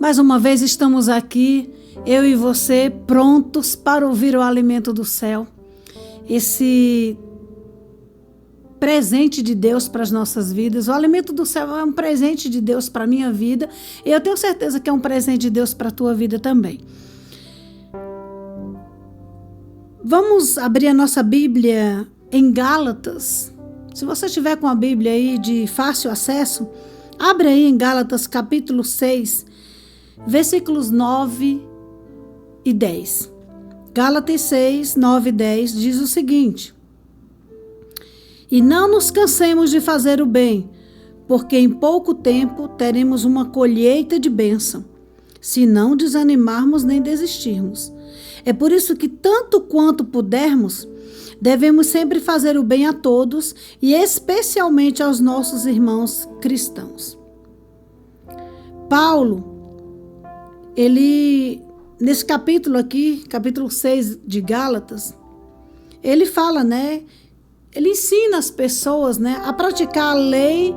Mais uma vez estamos aqui, eu e você, prontos para ouvir o alimento do céu. Esse presente de Deus para as nossas vidas. O alimento do céu é um presente de Deus para a minha vida. E eu tenho certeza que é um presente de Deus para a tua vida também. Vamos abrir a nossa Bíblia em Gálatas. Se você estiver com a Bíblia aí de fácil acesso, abre aí em Gálatas capítulo 6, versículos 9 e 10. Gálatas 6, 9 e 10 diz o seguinte: E não nos cansemos de fazer o bem, porque em pouco tempo teremos uma colheita de bênção, se não desanimarmos nem desistirmos. É por isso que, tanto quanto pudermos, devemos sempre fazer o bem a todos e especialmente aos nossos irmãos cristãos. Paulo, nesse capítulo aqui, capítulo 6 de Gálatas, ele fala, ele ensina as pessoas, a praticar a lei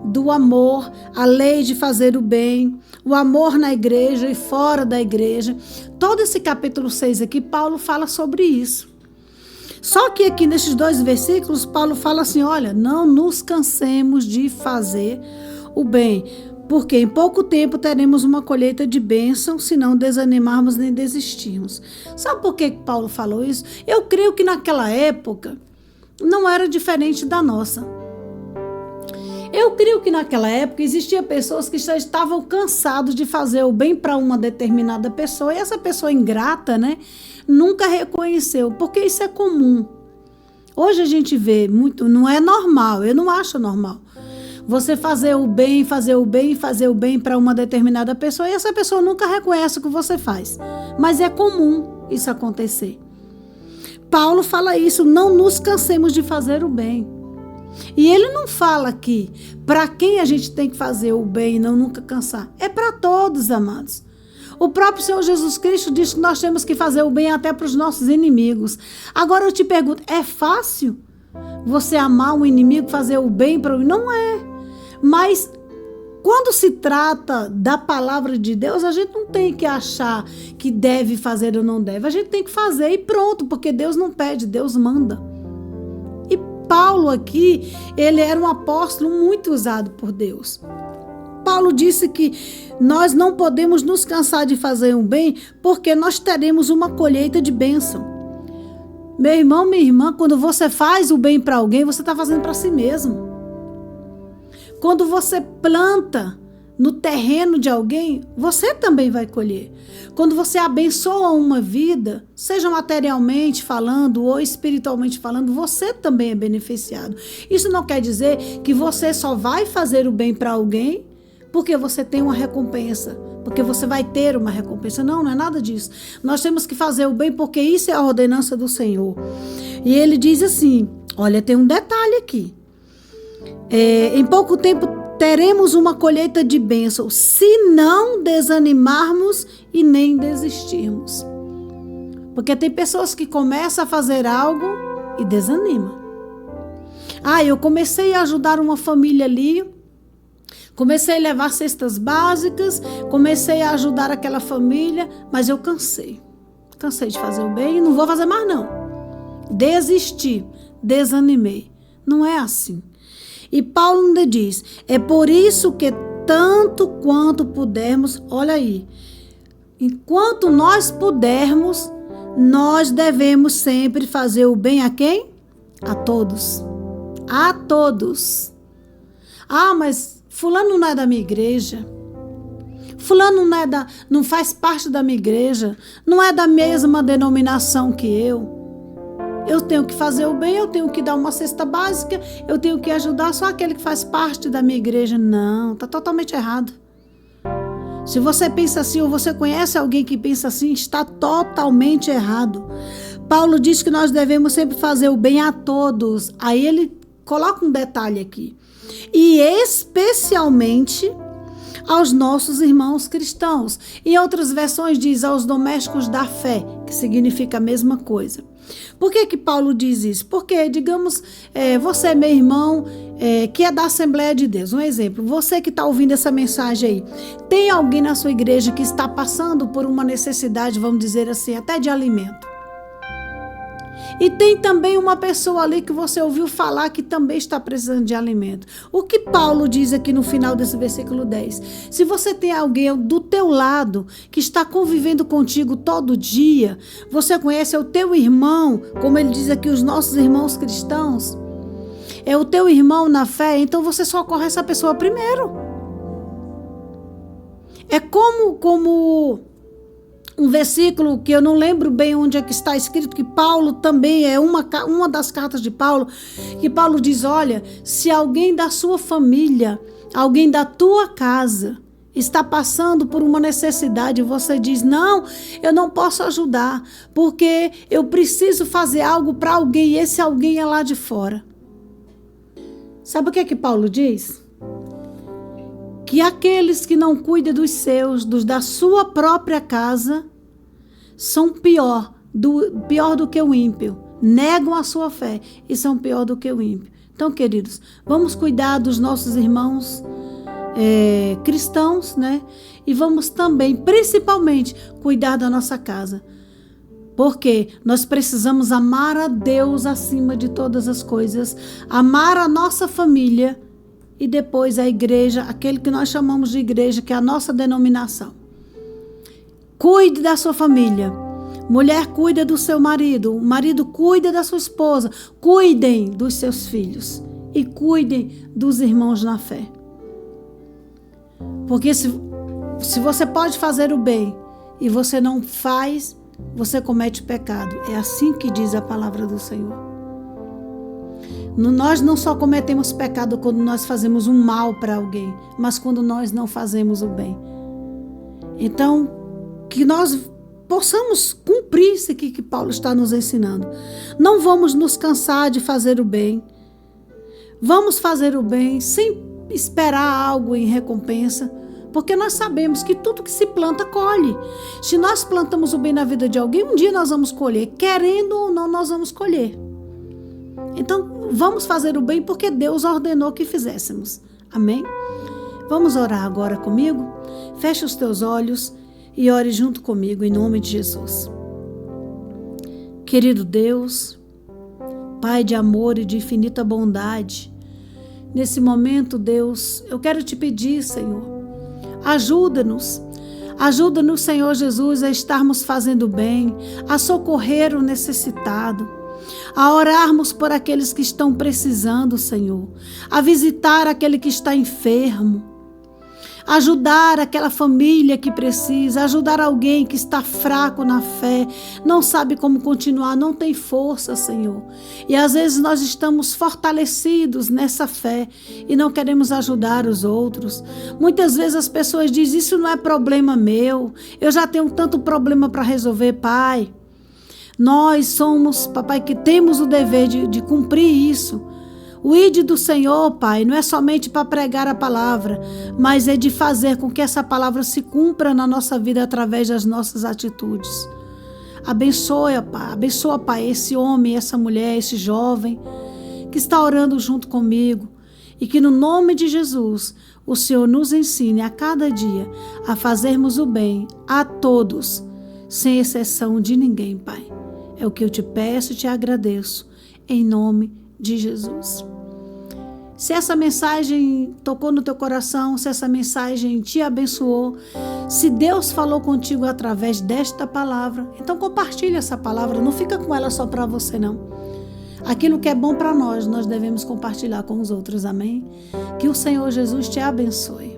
do amor, a lei de fazer o bem, o amor na igreja e fora da igreja. Todo esse capítulo 6 aqui, Paulo fala sobre isso. Só que aqui nesses 2 versículos, Paulo fala assim, olha, não nos cansemos de fazer o bem, porque em pouco tempo teremos uma colheita de bênção, se não desanimarmos nem desistirmos. Sabe por que Paulo falou isso? Eu creio que naquela época não era diferente da nossa. Eu creio que naquela época existiam pessoas que já estavam cansados de fazer o bem para uma determinada pessoa, e essa pessoa ingrata, nunca reconheceu, porque isso é comum. Hoje a gente vê muito, não é normal, eu não acho normal. Você fazer o bem para uma determinada pessoa, e essa pessoa nunca reconhece o que você faz. Mas é comum isso acontecer. Paulo fala isso, não nos cansemos de fazer o bem. E ele não fala aqui para quem a gente tem que fazer o bem e não nunca cansar. É para todos, amados. O próprio Senhor Jesus Cristo diz que nós temos que fazer o bem até para os nossos inimigos. Agora eu te pergunto, é fácil você amar um inimigo, fazer o bem para o... Não é. Mas quando se trata da palavra de Deus, a gente não tem que achar que deve fazer ou não deve. A gente tem que fazer e pronto, porque Deus não pede, Deus manda. Paulo aqui, ele era um apóstolo muito usado por Deus. Paulo disse que nós não podemos nos cansar de fazer um bem, porque nós teremos uma colheita de bênção. Meu irmão, minha irmã, quando você faz o bem para alguém, você está fazendo para si mesmo. Quando você planta no terreno de alguém, você também vai colher. Quando você abençoa uma vida, seja materialmente falando ou espiritualmente falando, você também é beneficiado. Isso não quer dizer que você só vai fazer o bem para alguém porque você tem uma recompensa, porque você vai ter uma recompensa. Não é nada disso. Nós temos que fazer o bem porque isso é a ordenança do Senhor. E ele diz assim, olha, tem um detalhe aqui. Em pouco tempo teremos uma colheita de bênção, se não desanimarmos e nem desistirmos. Porque tem pessoas que começam a fazer algo e desanimam. Eu comecei a ajudar uma família ali, comecei a levar cestas básicas, comecei a ajudar aquela família, mas eu cansei. Cansei de fazer o bem e não vou fazer mais não. Desisti, desanimei. Não é assim. E Paulo ainda diz, é por isso que tanto quanto pudermos, olha aí, enquanto nós pudermos, nós devemos sempre fazer o bem a quem? A todos. A todos. Mas fulano não é da minha igreja. Fulano não faz parte da minha igreja. Não é da mesma denominação que eu. Eu tenho que fazer o bem, eu tenho que dar uma cesta básica, eu tenho que ajudar só aquele que faz parte da minha igreja. Não, está totalmente errado. Se você pensa assim ou você conhece alguém que pensa assim, está totalmente errado. Paulo diz que nós devemos sempre fazer o bem a todos. Aí ele coloca um detalhe aqui. E especialmente aos nossos irmãos cristãos. Em outras versões diz aos domésticos da fé. que significa a mesma coisa. Por que Paulo diz isso? Porque, digamos, você, meu irmão, que é da Assembleia de Deus, um exemplo, você que está ouvindo essa mensagem aí, tem alguém na sua igreja que está passando por uma necessidade, vamos dizer assim, até de alimento. E tem também uma pessoa ali que você ouviu falar que também está precisando de alimento. O que Paulo diz aqui no final desse versículo 10? Se você tem alguém do teu lado que está convivendo contigo todo dia, você conhece o teu irmão, como ele diz aqui, os nossos irmãos cristãos, é o teu irmão na fé, então você socorre essa pessoa primeiro. É como um versículo que eu não lembro bem onde é que está escrito, que Paulo também é uma das cartas de Paulo, que Paulo diz, olha, se alguém da sua família, alguém da tua casa está passando por uma necessidade, você diz, não, eu não posso ajudar, porque eu preciso fazer algo para alguém, e esse alguém é lá de fora. Sabe o que Paulo diz? Que aqueles que não cuidam dos seus, dos da sua própria casa, são pior do que o ímpio. Negam a sua fé e são pior do que o ímpio. Então, queridos, vamos cuidar dos nossos irmãos cristãos, né? E vamos também, principalmente, cuidar da nossa casa. Porque nós precisamos amar a Deus acima de todas as coisas, amar a nossa família, e depois a igreja, aquele que nós chamamos de igreja, que é a nossa denominação. Cuide da sua família. Mulher cuida do seu marido. O marido cuida da sua esposa. Cuidem dos seus filhos. E cuidem dos irmãos na fé. Porque se você pode fazer o bem e você não faz, você comete pecado. É assim que diz a palavra do Senhor. Nós não só cometemos pecado quando nós fazemos um mal para alguém, mas quando nós não fazemos o bem. Então, que nós possamos cumprir isso aqui que Paulo está nos ensinando. Não vamos nos cansar de fazer o bem. Vamos fazer o bem sem esperar algo em recompensa, porque nós sabemos que tudo que se planta, colhe. Se nós plantamos o bem na vida de alguém, um dia nós vamos colher. Querendo ou não, nós vamos colher. Então, vamos fazer o bem porque Deus ordenou que fizéssemos. Amém? Vamos orar agora comigo? Feche os teus olhos e ore junto comigo em nome de Jesus. Querido Deus, Pai de amor e de infinita bondade, nesse momento, Deus, eu quero te pedir, Senhor, ajuda-nos. Ajuda-nos, Senhor Jesus, a estarmos fazendo bem, a socorrer o necessitado, a orarmos por aqueles que estão precisando, Senhor, a visitar aquele que está enfermo, ajudar aquela família que precisa, ajudar alguém que está fraco na fé, não sabe como continuar, não tem força, Senhor. E às vezes nós estamos fortalecidos nessa fé e não queremos ajudar os outros. Muitas vezes as pessoas dizem, isso não é problema meu, eu já tenho tanto problema para resolver, Pai. Nós somos, papai, que temos o dever de cumprir isso. O ide do Senhor, Pai, não é somente para pregar a palavra, mas é de fazer com que essa palavra se cumpra na nossa vida através das nossas atitudes. Abençoa, Pai, esse homem, essa mulher, esse jovem que está orando junto comigo e que no nome de Jesus o Senhor nos ensine a cada dia a fazermos o bem a todos, sem exceção de ninguém, Pai. É o que eu te peço e te agradeço, em nome de Jesus. Se essa mensagem tocou no teu coração, se essa mensagem te abençoou, se Deus falou contigo através desta palavra, então compartilha essa palavra, não fica com ela só para você, não. Aquilo que é bom para nós, nós devemos compartilhar com os outros, amém? Que o Senhor Jesus te abençoe.